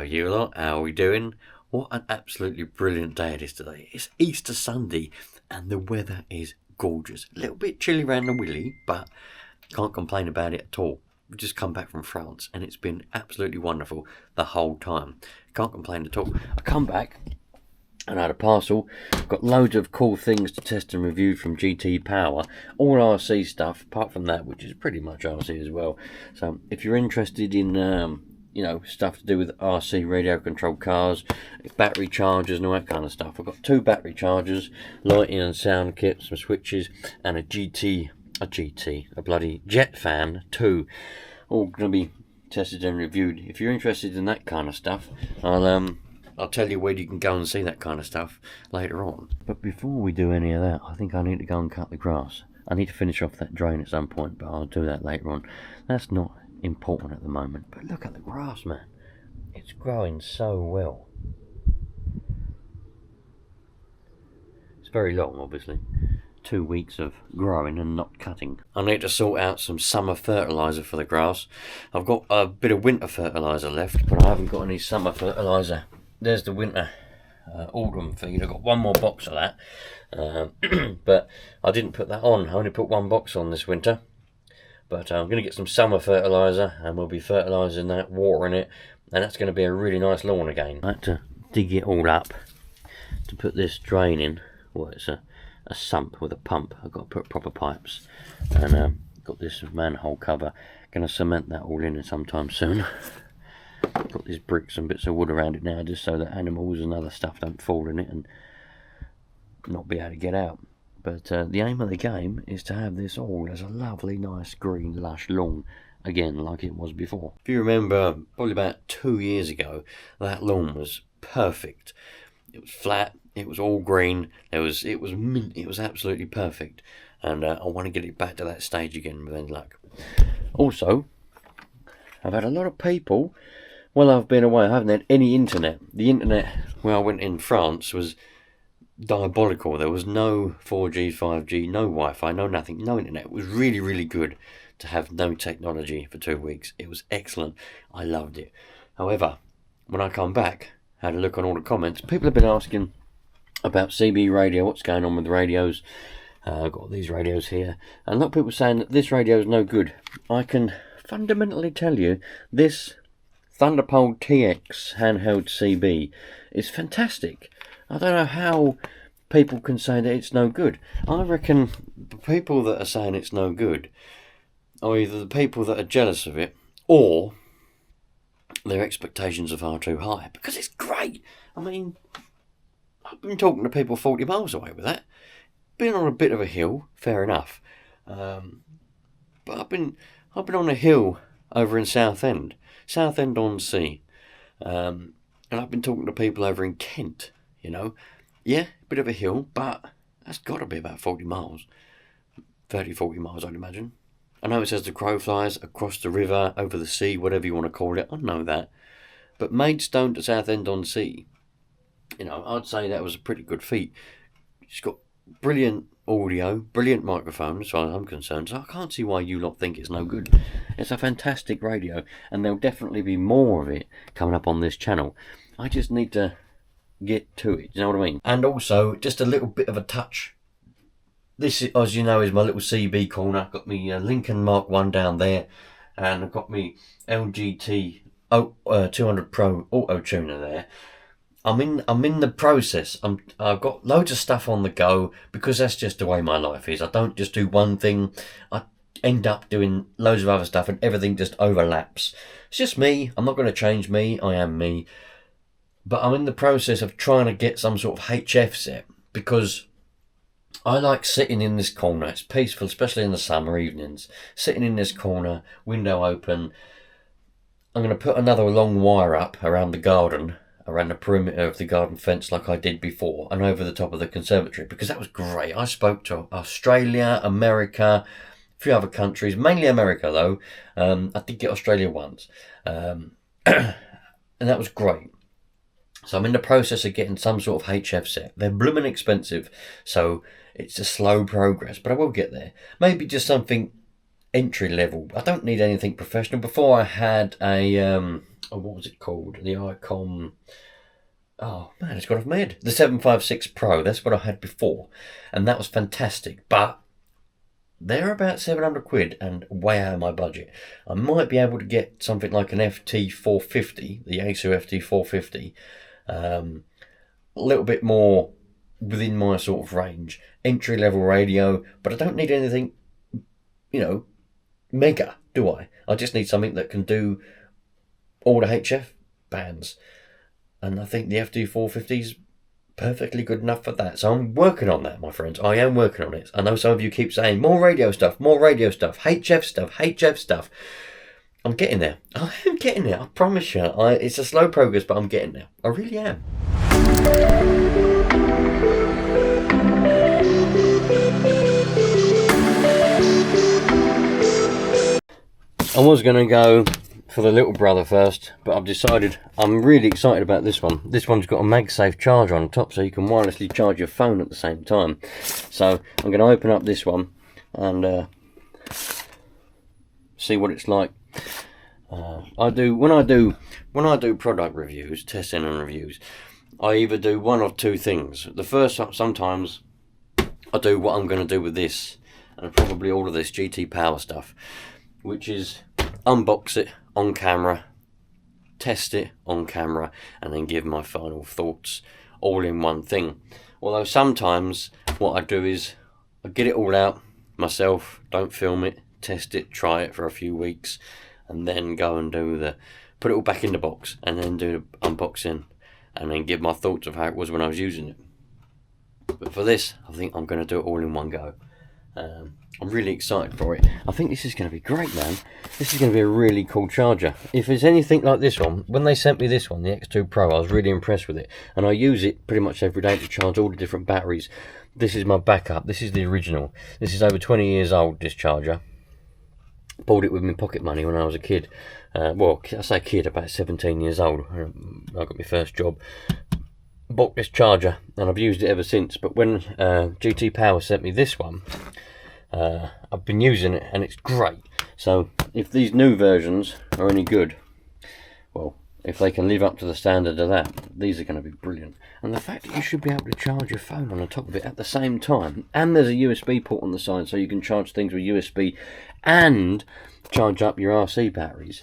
you lot, how are we doing? What an absolutely brilliant day it is today. It's Easter Sunday and the weather is gorgeous. A little bit chilly around the willy, but can't complain about it at all. We've just come back from France and it's been absolutely wonderful the whole time. Can't complain at all. I come back and I had a parcel. Got loads of cool things to test and review from GT Power. All RC stuff, apart from that, which is pretty much RC as well. So if you're interested in stuff to do with RC radio controlled cars, battery chargers and all that kind of stuff, I've got 2 battery chargers, lighting and sound kits, some switches, and a bloody jet fan too. All going to be tested and reviewed. If you're interested in that kind of stuff, I'll tell you where you can go and see that kind of stuff later on. But before we do any of that, I think I need to go and cut the grass. I need to finish off that drain at some point, but I'll do that later on. That's not important at the moment. But look at the grass, man. It's growing so well. It's very long, obviously. 2 weeks of growing and not cutting. I need to sort out some summer fertiliser for the grass. I've got a bit of winter fertiliser left, but I haven't got any summer fertiliser. There's the winter autumn feed. I've got 1 more box of that, but I didn't put that on. I only put 1 box on this winter, but I'm going to get some summer fertiliser and we'll be fertilising that, watering it, and that's going to be a really nice lawn again. I had to dig it all up to put this drain in. Well, it's a sump with a pump. I've got to put proper pipes, and got this manhole cover. Going to cement that all in sometime soon. Got these bricks and bits of wood around it now, just so that animals and other stuff don't fall in it and not be able to get out. But the aim of the game is to have this all as a lovely, nice, green, lush lawn again, like it was before. If you remember, probably about 2 years ago, that lawn was perfect. It was flat. It was all green. It was mint. It was absolutely perfect. And I want to get it back to that stage again with any luck. Also, I've had a lot of people. Well, I've been away, I haven't had any internet. The internet where I went in France was diabolical. There was no 4G, 5G, no Wi-Fi, no nothing, no internet. It was really, really good to have no technology for 2 weeks. It was excellent. I loved it. However, when I come back, had a look on all the comments, people have been asking about CB radio, what's going on with the radios. I've got these radios here. And a lot of people saying that this radio is no good. I can fundamentally tell you, this Thunderpole TX handheld CB is fantastic. I don't know how people can say that it's no good. I reckon the people that are saying it's no good are either the people that are jealous of it, or their expectations are far too high, because it's great. I mean, I've been talking to people 40 miles away with that. Been on a bit of a hill, fair enough, but I've been on a hill over in Southend-on-Sea, and I've been talking to people over in Kent. Yeah, bit of a hill, but that's got to be about 40 miles, 40 miles, I'd imagine. I know it says the crow flies across the river, over the sea, whatever you want to call it. I know that, but Maidstone to Southend-on-Sea, I'd say that was a pretty good feat. It's got brilliant audio, brilliant microphone as far as I'm concerned, so I can't see why you lot think it's no good. It's a fantastic radio, and there'll definitely be more of it coming up on this channel. I just need to get to it, you know what I mean? And also, just a little bit of a touch. This, as you know, is my little CB corner. I've got my Lincoln Mark 1 down there, and I've got my LGT 200 Pro auto tuner there. I'm in the process. I've got loads of stuff on the go, because that's just the way my life is. I don't just do one thing. I end up doing loads of other stuff and everything just overlaps. It's just me. I'm not going to change me. I am me. But I'm in the process of trying to get some sort of HF set, because I like sitting in this corner. It's peaceful, especially in the summer evenings. Sitting in this corner, window open. I'm going to put another long wire up around the garden, around the perimeter of the garden fence like I did before, and over the top of the conservatory, because that was great. I spoke to Australia, America, a few other countries, mainly America though. I did get Australia once, and that was great. So I'm in the process of getting some sort of HF set. They're blooming expensive, so it's a slow progress, but I will get there. Maybe just something entry level. I don't need anything professional. Before I had a oh, what was it called? The Icon. Oh man, it's gone off my head. The 756 Pro. That's what I had before, and that was fantastic. But they're about 700 quid and way out of my budget. I might be able to get something like an FT450, the Acer FT450, a little bit more within my sort of range. Entry level radio, but I don't need anything, you know, mega, do I? I just need something that can do all the HF bands. And I think the FT450 is perfectly good enough for that. So I'm working on that, my friends. I am working on it. I know some of you keep saying more radio stuff, HF stuff. I'm getting there. I am getting there. I promise you. It's a slow progress, but I'm getting there. I really am. I was going to go for the little brother first, but I've decided I'm really excited about this one. This one's got a MagSafe charger on top, so you can wirelessly charge your phone at the same time. So I'm going to open up this one and see what it's like. When I do product reviews, testing and reviews, I either do one of two things. The first, sometimes I do what I'm going to do with this and probably all of this GT Power stuff, which is unbox it on camera, test it on camera, and then give my final thoughts all in one thing. Although sometimes what I do is I get it all out myself, don't film it, test it, try it for a few weeks, and then go and put it all back in the box, and then do the unboxing, and then give my thoughts of how it was when I was using it. But for this, I think I'm going to do it all in one go. I'm really excited for it. I think this is going to be great, man. This is going to be a really cool charger. If it's anything like this one, when they sent me this one, the X2 Pro, I was really impressed with it. And I use it pretty much every day to charge all the different batteries. This is my backup. This is the original. This is over 20 years old, this charger. Bought it with my pocket money when I was a kid. Well, I say kid, about 17 years old. I got my first job. Bought this charger, and I've used it ever since. But when GT Power sent me this one, I've been using it and it's great. So if these new versions are any good, well, if they can live up to the standard of that, these are going to be brilliant. And the fact that you should be able to charge your phone on the top of it at the same time, and there's a USB port on the side so you can charge things with USB and charge up your RC batteries.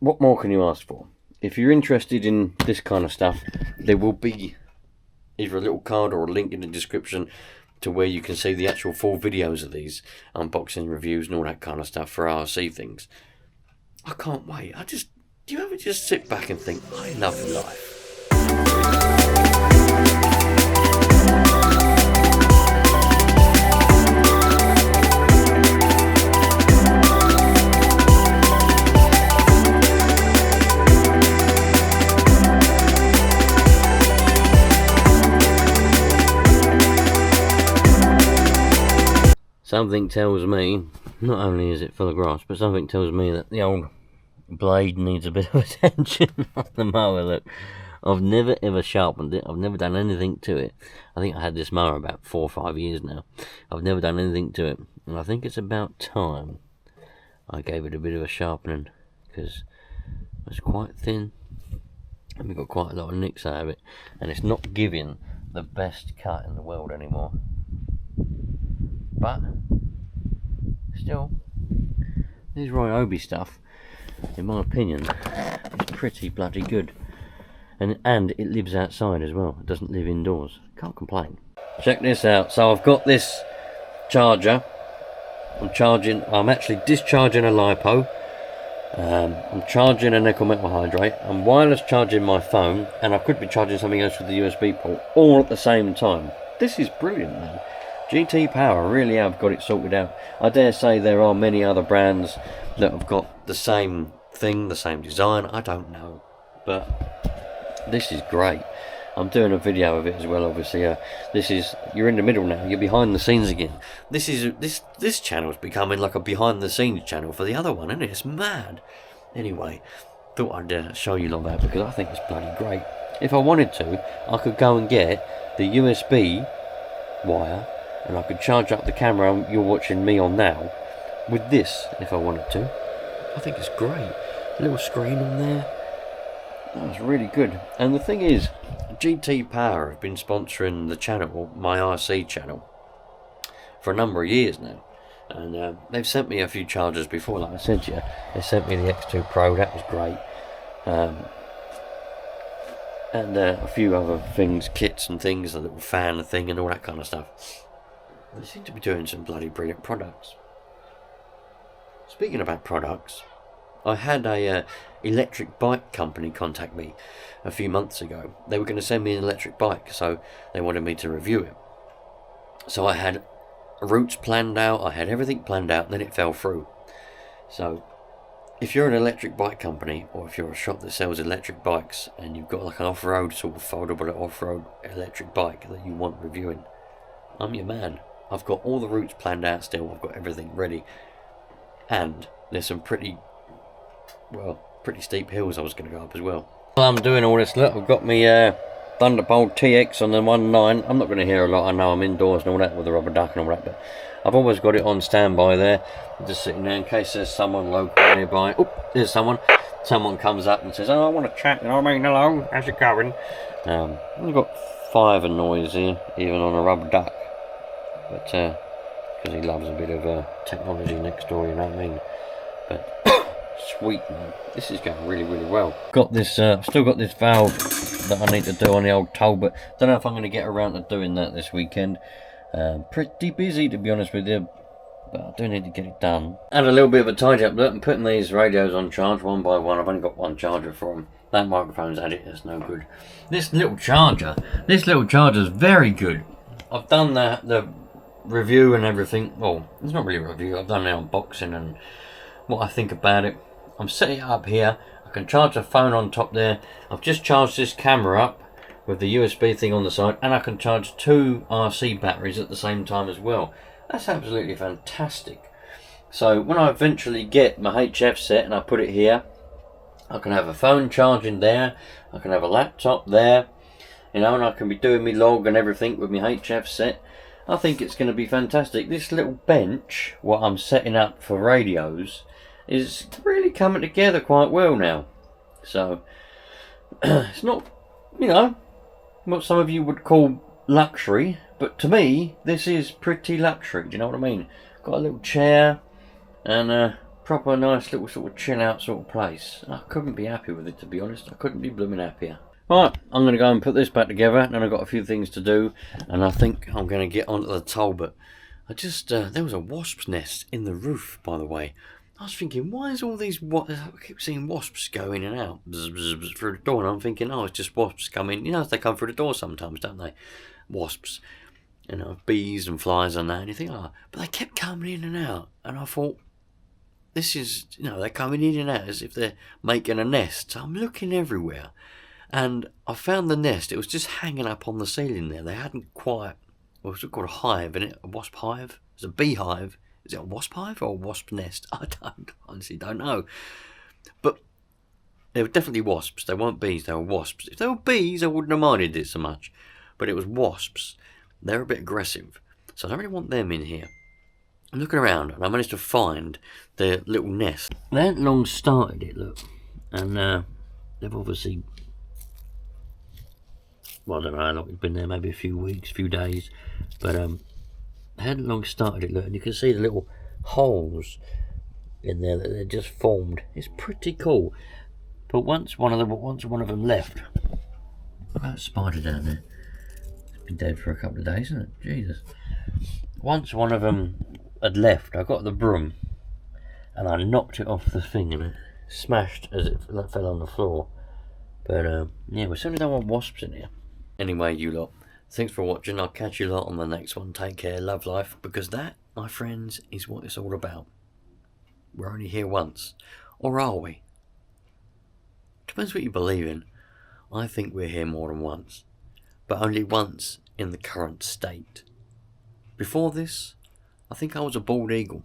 What more can you ask for? If you're interested in this kind of stuff, there will be either a little card or a link in the description to where you can see the actual full videos of these unboxing reviews and all that kind of stuff for RC things. I can't wait. Do you ever just sit back and think, I love life? Something tells me, not only is it full of grass, but something tells me that the old blade needs a bit of attention on the mower. Look, I've never ever sharpened it. I've never done anything to it. I think I had this mower about 4 or 5 years now. I've never done anything to it, and I think it's about time I gave it a bit of a sharpening, because it's quite thin and we've got quite a lot of nicks out of it, and it's not giving the best cut in the world anymore. But still, this Ryobi stuff, in my opinion, is pretty bloody good. And it lives outside as well. It doesn't live indoors. Can't complain. Check this out. So I've got this charger. I'm actually discharging a LiPo. I'm charging a nickel metal hydrate. I'm wireless charging my phone, and I could be charging something else with the USB port all at the same time. This is brilliant, man. GT Power really have got it sorted out. I dare say there are many other brands that have got the same thing, the same design. I don't know, but this is great. I'm doing a video of it as well, obviously. You're in the middle now. You're behind the scenes again. This channel's becoming like a behind the scenes channel for the other one, isn't it? It's mad. Anyway, thought I'd show you all that because I think it's bloody great. If I wanted to, I could go and get the USB wire, and I could charge up the camera you're watching me on now with this if I wanted to. I think it's great. little screen on there. That's really good. And the thing is, GT Power have been sponsoring the channel, my RC channel, for a number of years now. And they've sent me a few chargers before, like I said to you. They sent me the X2 Pro, that was great. And a few other things, kits and things, a little fan thing and all that kind of stuff. They seem to be doing some bloody brilliant products. Speaking about products, I had a electric bike company contact me a few months ago. They were going to send me an electric bike, so they wanted me to review it. So I had routes planned out, I had everything planned out, and then it fell through. So if you're an electric bike company, or if you're a shop that sells electric bikes, and you've got like an off-road sort of foldable off-road electric bike that you want reviewing, I'm your man. I've got all the routes planned out still, I've got everything ready, and there's some pretty steep hills I was going to go up as well. While I'm doing all this, look, I've got my Thunderbolt TX on the 1.9. I'm not going to hear a lot, I know I'm indoors and all that with the rubber duck and all that, but I've always got it on standby there, just sitting there in case there's someone local nearby. Oh, there's someone. Someone comes up and says, oh, I want to chat, you know what I mean, hello, how's it going? I've got 5 noise here, even on a rubber duck, but because he loves a bit of technology next door, you know what I mean? But sweet, man, this is going really, really well. Got this, still got this valve that I need to do on the old Talbot. Don't know if I'm going to get around to doing that this weekend. Pretty busy, to be honest with you, but I do need to get it done. Had a little bit of a tidy up look and putting these radios on charge one by one. I've only got one charger for them. That microphone's had it, that's no good. This little charger's very good. I've done the review and everything. Well, it's not really a review, I've done the unboxing and what I think about it. I'm setting it up here. I can charge the phone on top there. I've just charged this camera up with the USB thing on the side, and I can charge 2 RC batteries at the same time as well. That's absolutely fantastic. So when I eventually get my HF set and I put it here, I can have a phone charging there, I can have a laptop there, you know, and I can be doing my log and everything with my HF set. I think it's going to be fantastic. This little bench, what I'm setting up for radios, is really coming together quite well now. So it's not, you know, what some of you would call luxury, but to me this is pretty luxury. Do you know what I mean? Got a little chair and a proper nice little sort of chill out sort of place. I couldn't be happy with it, to be honest. I couldn't be blooming happier. Right, I'm going to go and put this back together, and I've got a few things to do, and I think I'm going to get onto the Talbot. I just there was a wasp's nest in the roof, by the way. I was thinking, why is all these I keep seeing wasps go in and out through the door, and I'm thinking, oh, it's just wasps coming. You know, they come through the door sometimes, don't they? Wasps, you know, bees and flies and that. And you think, oh, but they kept coming in and out, and I thought, this is, you know, they're coming in and out as if they're making a nest. So I'm looking everywhere, and I found the nest. It was just hanging up on the ceiling there. They hadn't quite. Well, it's called a hive, isn't it? A wasp hive. It's a beehive. Is it a wasp hive or a wasp nest? I honestly don't know. But they were definitely wasps. They weren't bees, they were wasps. If they were bees, I wouldn't have minded it so much. But it was wasps. They're a bit aggressive. So I don't really want them in here. I'm looking around and I managed to find their little nest. They hadn't long started it, look. And they've obviously, well, I don't know how long it's been there, maybe a few weeks, few days. But they hadn't long started it, look, and you can see the little holes in there that they just formed. It's pretty cool. But once one of them left, look at that spider down there. It's been dead for a couple of days, isn't it? Jesus. Once one of them had left, I got the broom and I knocked it off the thing and it smashed as it fell on the floor. But yeah, we certainly don't want wasps in here. Anyway, you lot, thanks for watching. I'll catch you lot on the next one. Take care, love life, because that, my friends, is what it's all about. We're only here once. Or are we? Depends what you believe in. I think we're here more than once. But only once in the current state. Before this, I think I was a bald eagle.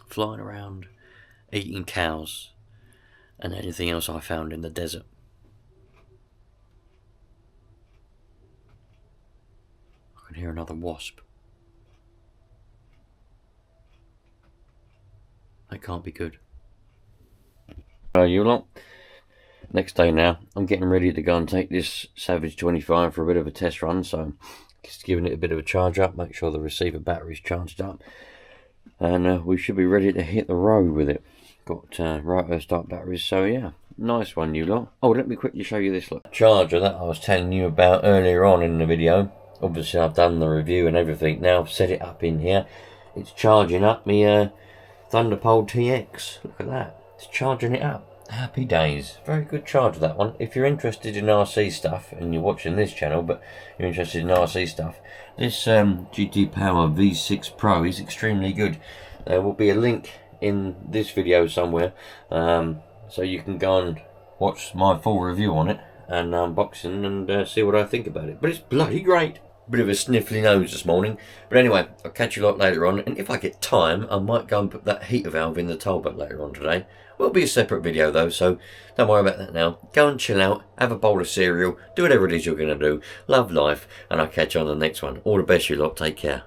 Flying around, eating cows, and anything else I found in the desert. I can hear another wasp. That can't be good. You lot. Next day now, I'm getting ready to go and take this Savage 25 for a bit of a test run, so just giving it a bit of a charge up, make sure the receiver battery's charged up, and we should be ready to hit the road with it. Got right start batteries, so yeah, nice one, you lot. Oh, let me quickly show you this look. Charger that I was telling you about earlier on in the video. Obviously I've done the review and everything, now I've set it up in here. It's charging up my Thunderbolt TX, look at that, it's charging it up. Happy days. Very good charger, that one. If you're interested in RC stuff, and you're watching this channel but you're interested in RC stuff, this GT Power V6 Pro is extremely good. There will be a link in this video somewhere, so you can go and watch my full review on it and unboxing and see what I think about it. But it's bloody great. Bit of a sniffly nose this morning, but anyway, I'll catch you lot later on, and if I get time I might go and put that heater valve in the Talbot later on today. Will be a separate video though, so don't worry about that now. Go and chill out, have a bowl of cereal, do whatever it is you're going to do, love life, and I'll catch you on the next one. All the best, you lot, take care.